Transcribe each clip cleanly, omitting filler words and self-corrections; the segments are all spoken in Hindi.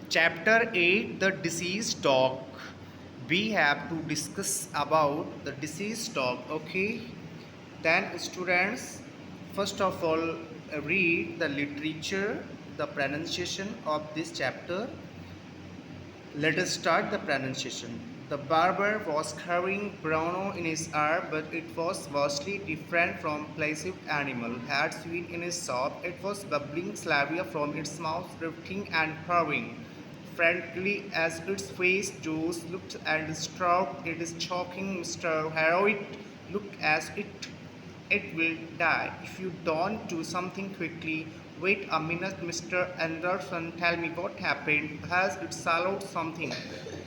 Chapter 8, The Deceased Dog. We have to discuss about the deceased dog. Okay, then students, first of all, read the literature, the pronunciation of this chapter. Let us start the pronunciation. The barber was carrying Bruno in his arm, but it was vastly different from placid animal had seen in his shop. It was bubbling saliva from its mouth, drifting and purring. Frankly, as its face Joe's looked and stroked, it is choking. Mr. Harrowit looked as it will die if you don't do something quickly. Wait a minute, Mr. Anderson. Tell me what happened. Has it swallowed something?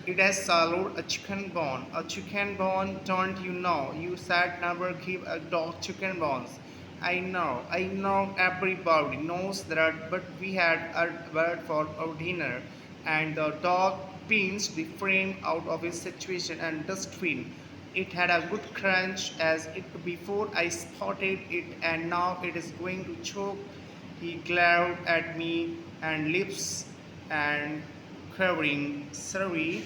It has swallowed a chicken bone. A chicken bone, don't you know? You said never give a dog chicken bones. I know everybody knows that, but we had a bird for our dinner, and the dog pinched the frame out of its situation and dustbin. It had a good crunch as it before I spotted it, and now it is going to choke. He glared at me and lips and quivering. Sorry.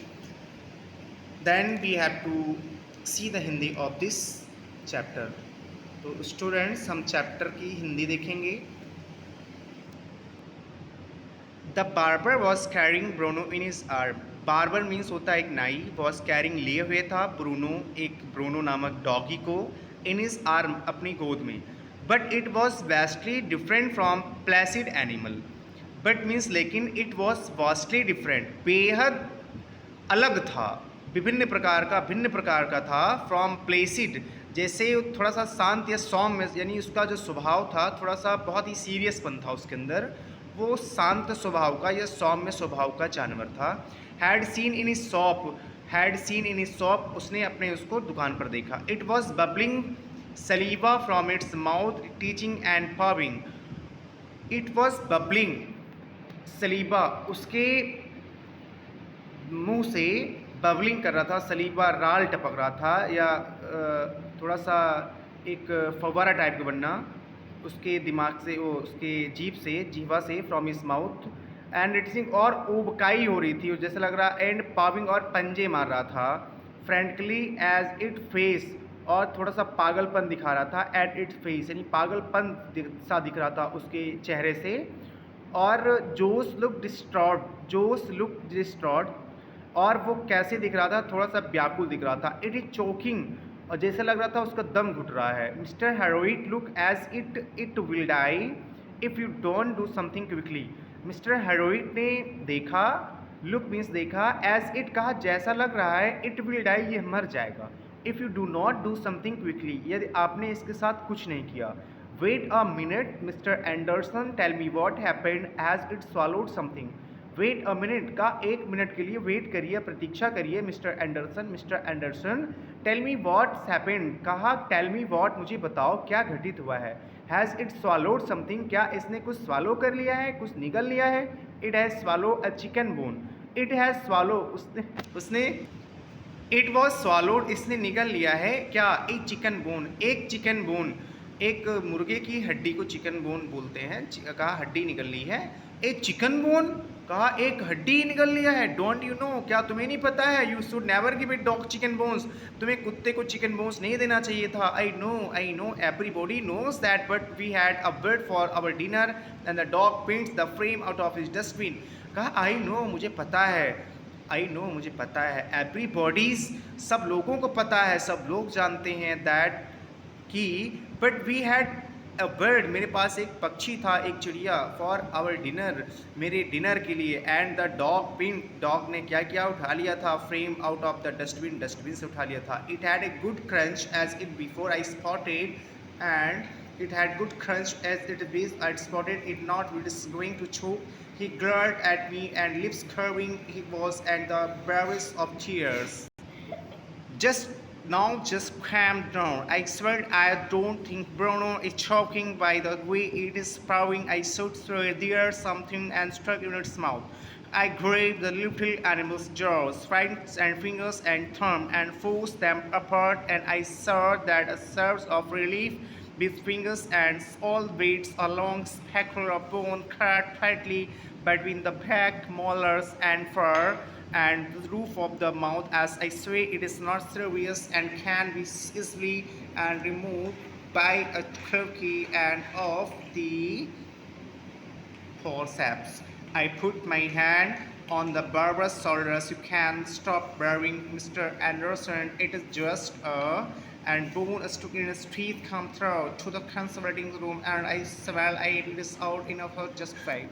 Then we have to see the Hindi of this chapter. तो स्टूडेंट्स हम चैप्टर की हिंदी देखेंगे. The barber was carrying Bruno in his arm. Barber means होता है एक नाई. वॉज कैरिंग लिए हुए था ब्रूनो, एक ब्रोनो नामक डॉगी को, इन हिज आर्म अपनी गोद में. But it was vastly different from Placid animal. But means लेकिन इट वॉज वास्टली डिफरेंट, बेहद अलग था, विभिन्न प्रकार का, भिन्न प्रकार का था. फ्रॉम प्लेसिड, जैसे थोड़ा सा शांत या सौम्य, यानी उसका जो स्वभाव था थोड़ा सा बहुत ही सीरियसपन था उसके अंदर, वो शांत स्वभाव का या सौम्य स्वभाव का जानवर था. Had seen in shop, had seen in shop, उसने अपने उसको दुकान पर देखा. It was bubbling saliva from its mouth, teething and pawing. It was bubbling saliva, उसके मुंह से बबलिंग कर रहा था, सलीबा राल टपक रहा था, या थोड़ा सा एक फव्वारा टाइप का बनना उसके दिमाग से, वो उसके जीभ से, जीवा से, फ्रॉम हिज माउथ. एंड इट्सिंग, और उबकाई हो रही थी जैसे लग रहा. एंड पाविंग, और पंजे मार रहा था. फ्रेंकली एज इट फेस, और थोड़ा सा पागलपन दिखा रहा था. एट इट फेस, यानी पागलपन सा दिख रहा था उसके चेहरे से. और जोस लुक डिस्ट्रॉट, जोस लुक डिस्ट्रॉट, और वो कैसे दिख रहा था, थोड़ा सा व्याकुल दिख रहा था. इट इज चोकिंग, और जैसे लग रहा था उसका दम घुट रहा है. Mister Herriot look as it will die if you don't do something quickly. Mister Herriot ने देखा, लुक मीन्स देखा, एज इट कहा जैसा लग रहा है, इट विल डाई ये मर जाएगा. If you do not do something quickly, यदि आपने इसके साथ कुछ नहीं किया. Wait a minute mister Anderson, tell me what happened, as it swallowed something. Wait a minute का, एक मिनट के लिए वेट करिए, प्रतीक्षा करिए. Mister Anderson, mister Anderson, tell me what's happened, कहा टेल मी वॉट, मुझे बताओ क्या घटित हुआ है. हैज़ इट swallowed समथिंग, क्या इसने कुछ स्वालो कर लिया है, कुछ निगल लिया है. It has swallow a chicken bone, it has swallow, उसने उसने इट वॉज swallowed, इसने निगल लिया है क्या. एक चिकन बोन, एक चिकन बोन, एक मुर्गे की हड्डी को चिकन बोन बोलते हैं. कहा हड्डी निकल ली है. एक चिकन बोन, कहा एक हड्डी निकल लिया है. डोंट यू नो, क्या तुम्हें नहीं पता है. You should never give it dog chicken bones, तुम्हें कुत्ते को चिकन बोन्स नहीं देना चाहिए था. I know everybody knows that, but we had a bird for our dinner and the dog pants the frame out of his dustbin. कहा आई नो, मुझे पता है, आई नो मुझे पता है. एवरीबॉडीज, सब लोगों को पता है, सब लोग जानते हैं. दैट कि, but we had a bird, मेरे पास एक पक्षी था, एक चिड़िया, फॉर आवर डिनर, मेरे डिनर के लिए. And the dog pin, dog ने क्या किया, उठा लिया था. From out of the dustbin, dustbin से उठा लिया था. It had a good crunch as it before I spotted, and it had good crunch as it been I spotted it not, it is going to choke. He glared at me and lips curving he was, and the bravest of tears. Just calm down. I swear I don't think Bruno is choking by the way it is spouting. I swear there's something and struck in its mouth. I grabbed the little animal's jaws, fangs and fingers and thumb, and forced them apart, and I saw that a surge of relief. With fingers and all beats, a long speckle of bone cut tightly between the back molars and fur and the roof of the mouth. As I say, it is not serious and can be easily and removed by a croquet and of the forceps. I put my hand on the barber's shoulders. You can stop barbing, Mr. Anderson. It is just a and bone stuck in his teeth come through to the conservating room and I swear I it is out enough just 5.